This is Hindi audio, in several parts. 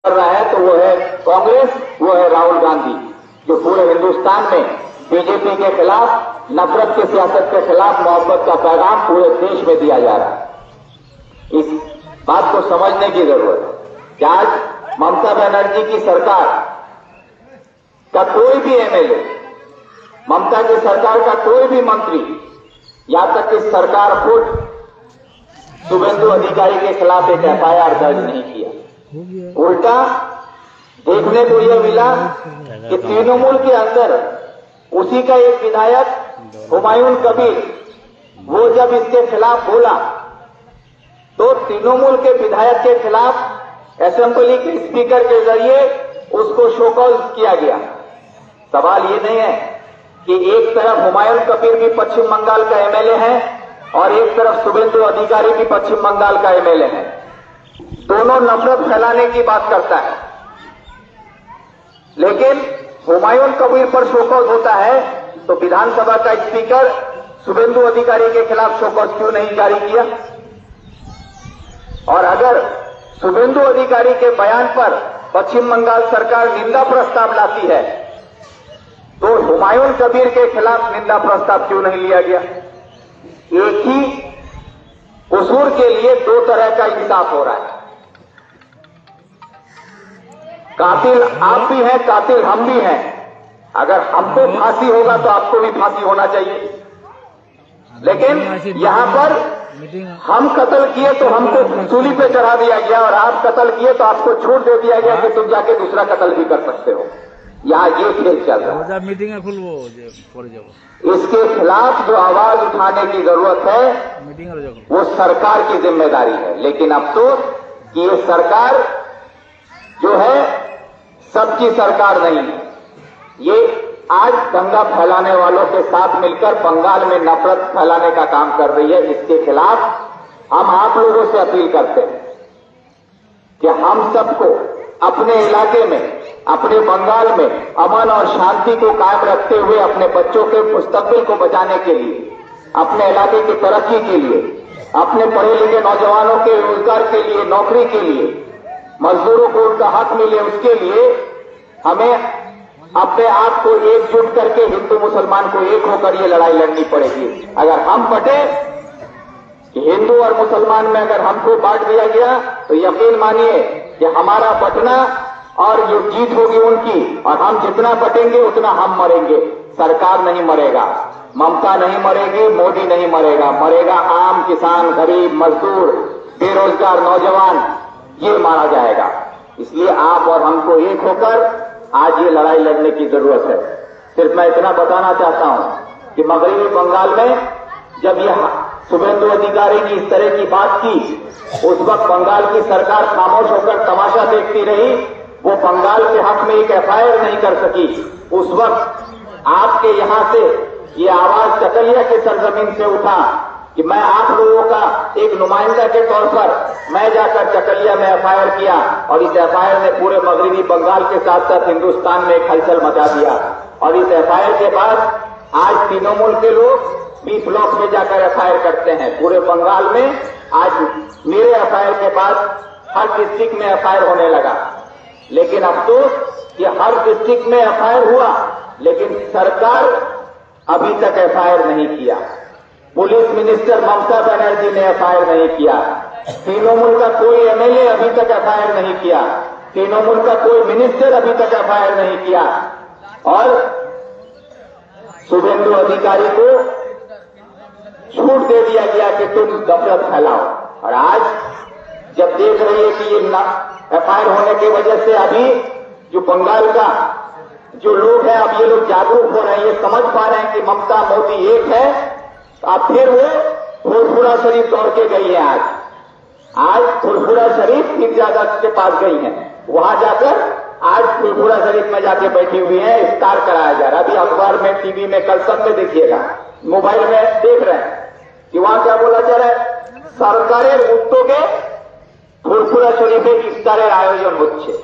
कर रहा है तो वो है कांग्रेस, वो है राहुल गांधी, जो पूरे हिंदुस्तान में बीजेपी के खिलाफ, नफरत की सियासत के खिलाफ मोहब्बत का पैगाम पूरे देश में दिया जा रहा है। इस बात को समझने की जरूरत है कि आज ममता बनर्जी की सरकार का कोई भी एमएलए, ममता की सरकार का कोई भी मंत्री, यहां तक कि सरकार खुद शुभेंदु अधिकारी के खिलाफ एक एफआईआर दर्ज नहीं किया। उल्टा देखने को यह मिला कि तृणमूल के अंदर उसी का एक विधायक हुमायूं कबीर, वो जब इसके खिलाफ बोला तो तृणमूल के विधायक के खिलाफ असेंबली के स्पीकर के जरिए उसको शो कॉज किया गया। सवाल ये नहीं है कि एक तरफ हुमायूं कबीर भी पश्चिम बंगाल का एमएलए है और एक तरफ शुभेंदु अधिकारी भी पश्चिम बंगाल का एमएलए है। दोनों नफरत फैलाने की बात करता है, लेकिन हुमायूं कबीर पर शोकॉज होता है तो विधानसभा का स्पीकर शुभेंदु अधिकारी के खिलाफ शोकॉज क्यों नहीं जारी किया? और अगर शुभेंदु अधिकारी के बयान पर पश्चिम बंगाल सरकार निंदा प्रस्ताव लाती है तो हुमायूं कबीर के खिलाफ निंदा प्रस्ताव क्यों नहीं लिया गया? एक ही कसूर के लिए दो तरह का इंसाफ हो रहा है। कातिल आप भी हैं, कातिल हम भी हैं। अगर हमको फांसी होगा तो आपको भी फांसी होना चाहिए, लेकिन यहां पर हम कत्ल किए तो हमको सूली पे चढ़ा दिया गया और आप कत्ल किए तो आपको छूट दे दिया गया कि तुम जाके दूसरा कत्ल भी कर सकते हो। यहाँ ये खेल चल रहा है। मीटिंग इसके खिलाफ जो आवाज उठाने की जरूरत है वो सरकार की जिम्मेदारी है, लेकिन अफसोस कि ये सरकार जो है सबकी सरकार नहीं है। ये आज दंगा फैलाने वालों के साथ मिलकर बंगाल में नफरत फैलाने का काम कर रही है। इसके खिलाफ हम आप लोगों से अपील करते हैं कि हम सबको अपने इलाके में, अपने बंगाल में अमन और शांति को कायम रखते हुए अपने बच्चों के मुस्तकबिल को बचाने के लिए, अपने इलाके की तरक्की के लिए, अपने पढ़े लिखे नौजवानों के रोजगार के लिए, नौकरी के लिए, मजदूरों को उनका हक मिले, उसके लिए हमें अपने आप को एकजुट करके हिंदू मुसलमान को एक होकर ये लड़ाई लड़नी पड़ेगी। अगर हम बटे कि हिंदू और मुसलमान में अगर हमको बांट दिया गया तो यकीन मानिए कि हमारा बटना और ये जीत होगी उनकी, और हम जितना बटेंगे उतना हम मरेंगे। सरकार नहीं मरेगा, ममता नहीं मरेगी, मोदी नहीं मरेगा, मरेगा आम किसान, गरीब, मजदूर, बेरोजगार नौजवान, ये मारा जाएगा। इसलिए आप और हमको एक होकर आज ये लड़ाई लड़ने की जरूरत है। सिर्फ मैं इतना बताना चाहता हूं कि मगरबी बंगाल में जब यह शुभेंदु अधिकारी ने इस तरह की बात की, उस वक्त बंगाल की सरकार खामोश होकर तमाशा देखती रही। वो बंगाल के हक में एक एफआईआर नहीं कर सकी। उस वक्त आपके यहां से ये आवाज चकलिया के सरजमीन से उठा कि मैं आप लोगों का एक नुमाइंदा के तौर पर मैं जाकर चकलिया में एफआईआर किया, और इस एफआईआर ने पूरे मगरबी बंगाल के साथ साथ हिंदुस्तान में एक हलचल मचा दिया। और इस एफआईआर के बाद आज तृणमूल के लोग 20 ब्लॉक में जाकर एफआईआर करते हैं। पूरे बंगाल में आज मेरे एफआईआर के बाद हर डिस्ट्रिक्ट में एफआईआर होने लगा। लेकिन अफसोस कि हर डिस्ट्रिक्ट में एफआईआर हुआ, लेकिन सरकार अभी तक एफआईआर नहीं किया। पुलिस मिनिस्टर ममता बनर्जी ने एफआईआर नहीं किया। तृणमूल का कोई एमएलए अभी तक एफआईआर नहीं किया। तृणमूल का कोई मिनिस्टर अभी तक एफआईआर नहीं किया। और शुभेंदु अधिकारी को छूट दे दिया गया कि तुम नफरत फैलाओ। और आज जब देख रही है कि ये एफआईआर होने की वजह से अभी जो बंगाल का जो लोग हैं, अब ये लोग जागरूक हो रहे हैं, ये समझ पा रहे हैं कि ममता मोदी एक है। अब फिर वो फुरफुरा शरीफ दौड़ के गई है। आज फुरफुरा शरीफ पीर ज्यादा के पास गई है। वहां जाकर आज फुरफुरा शरीफ में जाके बैठी हुई है, इफ्तार कराया जा रहा है। अभी अखबार में, टीवी में, कल सब में देखिएगा, मोबाइल में देख रहे हैं कि वहां क्या बोला जा रहा है, सरकारेर उद्योगे फुरफुरा शरीफे इफ्तारेर आयोजन होच्छे।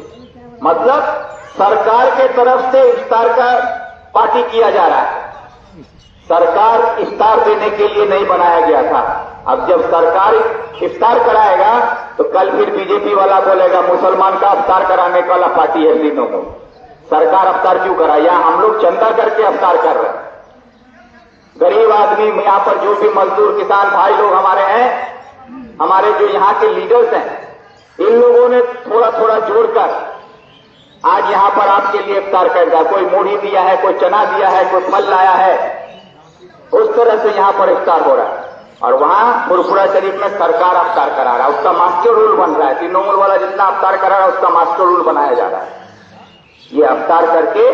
मतलब सरकार के तरफ से इफ्तार का पार्टी किया जा रहा है। सरकार इफ्तार देने के लिए नहीं बनाया गया था। अब जब सरकार इफ्तार कराएगा तो कल फिर बीजेपी वाला बोलेगा मुसलमान का अफ्तार कराने वाला पार्टी है तीनों को, सरकार अफ्तार क्यों करा? या हम लोग चंदा करके अफ्तार कर रहे हैं। गरीब आदमी यहां पर जो भी मजदूर किसान भाई लोग हमारे हैं, हमारे जो यहाँ के लीडर्स हैं, इन लोगों ने थोड़ा थोड़ा जोड़कर आज यहां पर आपके लिए इफ्तार कर दिया। कोई मूढ़ी दिया है, कोई चना दिया है, कोई फल लाया है, उस तरह से यहां पर इफ्तार हो रहा है। और वहां फुरफुरा शरीफ में सरकार अफ्तार करा रहा है, उसका मास्टर रूल बन रहा है। तृणमूल वाला जितना अफ्तार करा रहा है उसका मास्टर रूल बनाया जा रहा है। ये अफ्तार करके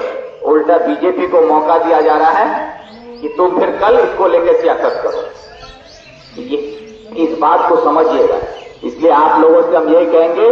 उल्टा बीजेपी को मौका दिया जा रहा है कि तुम फिर कल इसको लेकर सियासत करो। ये इस बात को समझिएगा। इसलिए आप लोगों से हम यही कहेंगे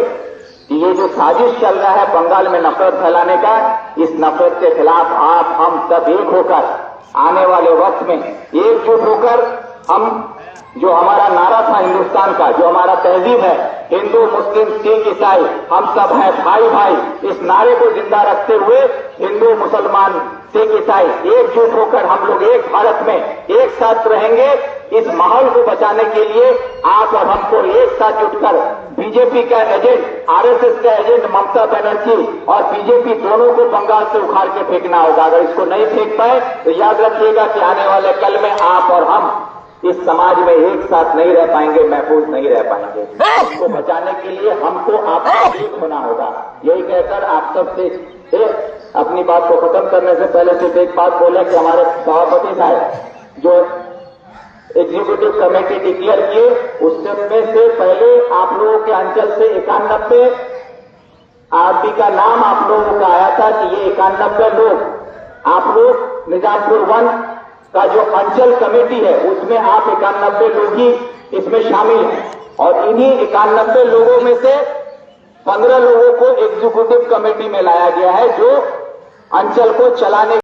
कि ये जो साजिश चल रहा है बंगाल में नफरत फैलाने का, इस नफरत के खिलाफ आप हम सब एक होकर आने वाले वक्त में एकजुट होकर हम जो हमारा नारा था हिंदुस्तान का, जो हमारा तहजीब है, हिंदू मुस्लिम सिख ईसाई हम सब हैं भाई भाई, इस नारे को जिंदा रखते हुए हिंदू मुसलमान सिख ईसाई एकजुट होकर हम लोग एक भारत में एक साथ रहेंगे। इस माहौल को बचाने के लिए आप और हमको एक साथ जुटकर बीजेपी का एजेंट, आरएसएस का एजेंट ममता बनर्जी और बीजेपी दोनों को बंगाल से उखाड़ के फेंकना होगा। अगर इसको नहीं फेंक पाए तो याद रखिएगा कि आने वाले कल में आप और हम इस समाज में एक साथ नहीं रह पाएंगे, महफूज नहीं रह पाएंगे। इसको बचाने के लिए हमको आपको एक होना होगा। यही कहकर आप सबसे अपनी बात को खत्म करने से पहले सिर्फ एक बात बोले कि हमारे सभापति साहब जो एग्जीक्यूटिव कमेटी डिक्लेयर किए, उसमें से पहले आप लोगों के अंचल से 91 आरपी का नाम आप लोगों का आया था कि ये 91 लोग आप लोग निजामपुर 1 का जो अंचल कमेटी है उसमें आप 91 लोग ही इसमें शामिल हैं। और इन्हीं 91 लोगों में से 15 लोगों को एग्जीक्यूटिव कमेटी में लाया गया है जो अंचल को चलाने